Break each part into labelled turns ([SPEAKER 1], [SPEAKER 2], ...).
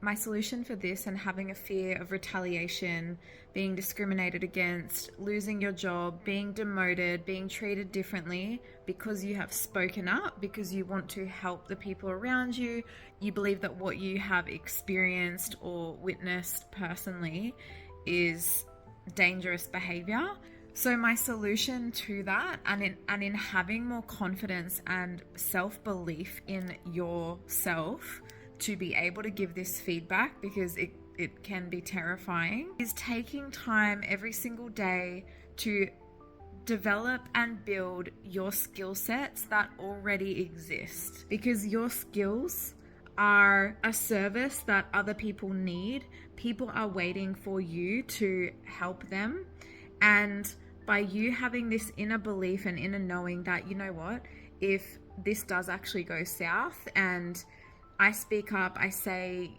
[SPEAKER 1] My solution for this and having a fear of retaliation, being discriminated against, losing your job, being demoted, being treated differently because you have spoken up, because you want to help the people around you, you believe that what you have experienced or witnessed personally is dangerous behavior. So my solution to that, and in having more confidence and self-belief in yourself to be able to give this feedback, because it can be terrifying, is taking time every single day to develop and build your skill sets that already exist. Because your skills are a service that other people need. People are waiting for you to help them. And by you having this inner belief and inner knowing that, you know what, if this does actually go south and I speak up, I say,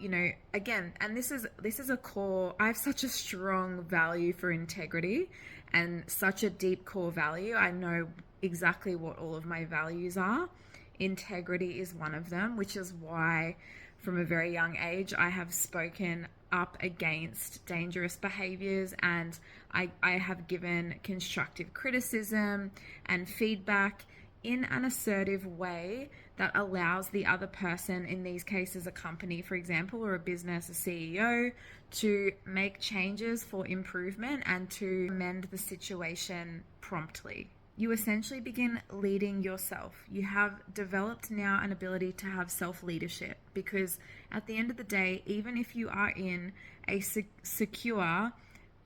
[SPEAKER 1] again, and this is a core, I have such a strong value for integrity and such a deep core value. I know exactly what all of my values are. Integrity is one of them, which is why from a very young age I have spoken up against dangerous behaviors, and I have given constructive criticism and feedback in an assertive way that allows the other person, in these cases a company for example, or a business, a CEO, to make changes for improvement and to amend the situation promptly. You essentially begin leading yourself. You have developed now an ability to have self-leadership, because at the end of the day, even if you are in a secure,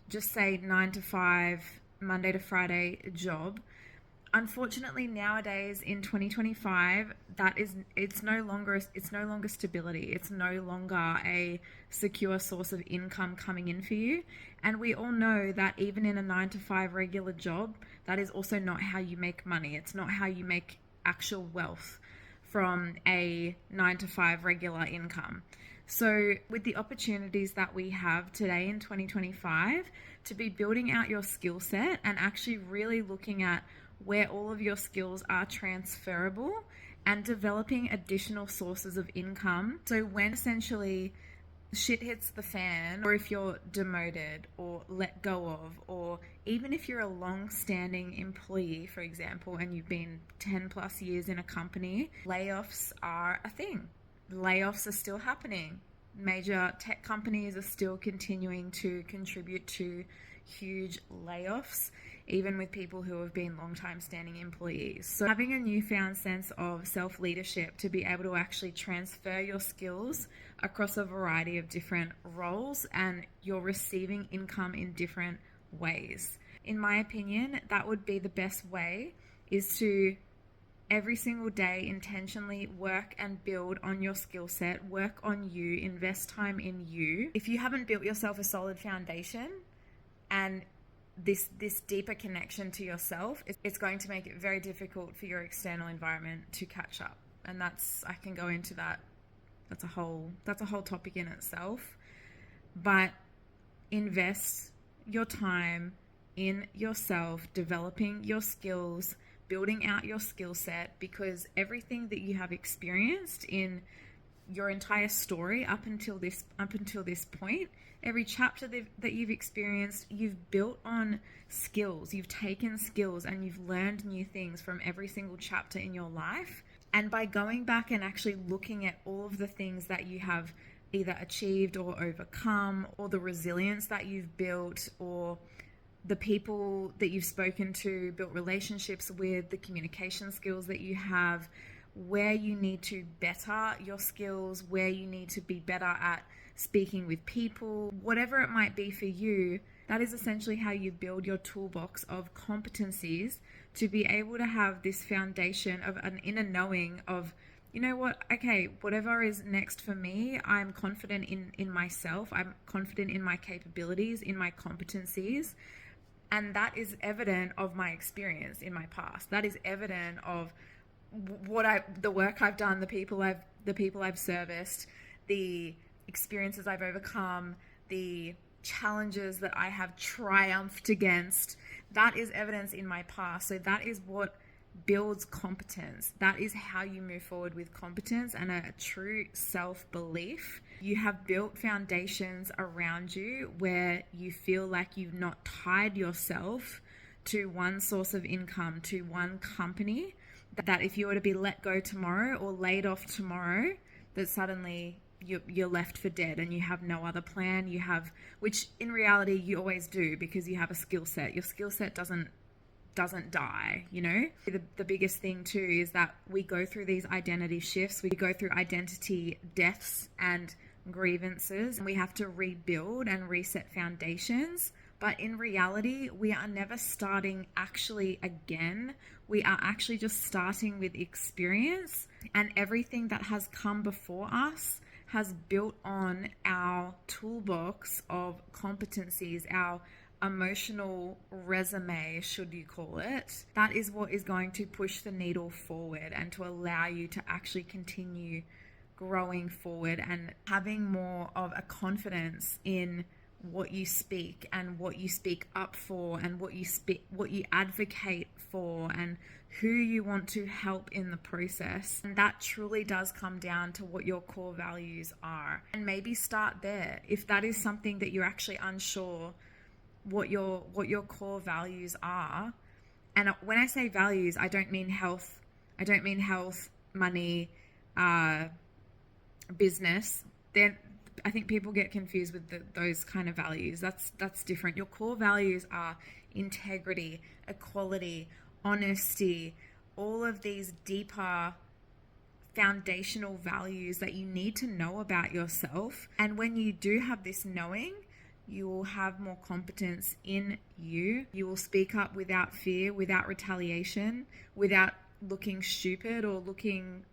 [SPEAKER 1] just say 9 to 5, Monday to Friday job, unfortunately nowadays in 2025, it's no longer stability. It's no longer a secure source of income coming in for you. And we all know that even in a 9 to 5 regular job, that is also not how you make money. It's not how you make actual wealth from a 9 to 5 regular income. So with the opportunities that we have today in 2025 to be building out your skill set and actually really looking at where all of your skills are transferable and developing additional sources of income. So when essentially shit hits the fan, or if you're demoted or let go of, or even if you're a long-standing employee, for example, and you've been 10 plus years in a company, layoffs are a thing. Layoffs are still happening. Major tech companies are still continuing to contribute to huge layoffs, even with people who have been long-time standing employees. So having a newfound sense of self-leadership to be able to actually transfer your skills across a variety of different roles, and you're receiving income in different ways. In my opinion, that would be the best way, is to every single day intentionally work and build on your skill set, work on you, invest time in you. If you haven't built yourself a solid foundation and this deeper connection to yourself, it's going to make it very difficult for your external environment to catch up. And I can go into that. That's a whole topic in itself. But invest your time in yourself, developing your skills, building out your skill set, because everything that you have experienced in your entire story up until this point, every chapter that you've experienced, you've built on skills. You've taken skills and you've learned new things from every single chapter in your life. And by going back and actually looking at all of the things that you have either achieved or overcome, or the resilience that you've built, or the people that you've spoken to, built relationships with, the communication skills that you have, where you need to better your skills, where you need to be better at speaking with people, whatever it might be for you, that is essentially how you build your toolbox of competencies to be able to have this foundation of an inner knowing of, you know what, okay, whatever is next for me, I'm confident in myself, I'm confident in my capabilities, in my competencies. And that is evident of my experience in my past. That is evident of the work I've done, the people I've serviced, the experiences I've overcome, the challenges that I have triumphed against. That is evidence in my past. So that is what builds competence. That is how you move forward with competence and a true self-belief. You have built foundations around you where you feel like you've not tied yourself to one source of income, to one company, that if you were to be let go tomorrow or laid off tomorrow, that suddenly you're left for dead and you have no other plan. You have, which in reality you always do, because you have a skill set. Your skill set doesn't die, you know. The biggest thing too is that we go through these identity shifts, we go through identity deaths and grievances, and we have to rebuild and reset foundations. But in reality, we are never starting actually again. We are actually just starting with experience, and everything that has come before us has built on our toolbox of competencies, our emotional resume, should you call it. That is what is going to push the needle forward and to allow you to actually continue growing forward and having more of a confidence in what you speak and what you speak up for and what you advocate for and who you want to help in the process. And that truly does come down to what your core values are. And maybe start there. If that is something that you're actually unsure what your core values are. And when I say values, I don't mean health, money, business. Then I think people get confused with those kind of values. That's different. Your core values are integrity, equality, honesty, all of these deeper foundational values that you need to know about yourself. And when you do have this knowing, you will have more competence in you. You will speak up without fear, without retaliation, without looking stupid or looking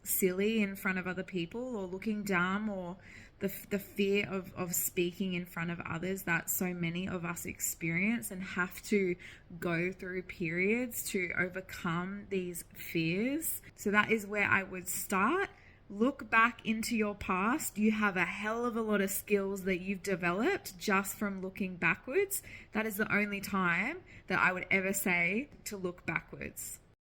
[SPEAKER 1] silly in front of other people or looking dumb, or the fear of speaking in front of others that so many of us experience and have to go through periods to overcome these fears. So that is where I would start. Look back into your past. You have a hell of a lot of skills that you've developed just from looking backwards. That is the only time that I would ever say to look backwards.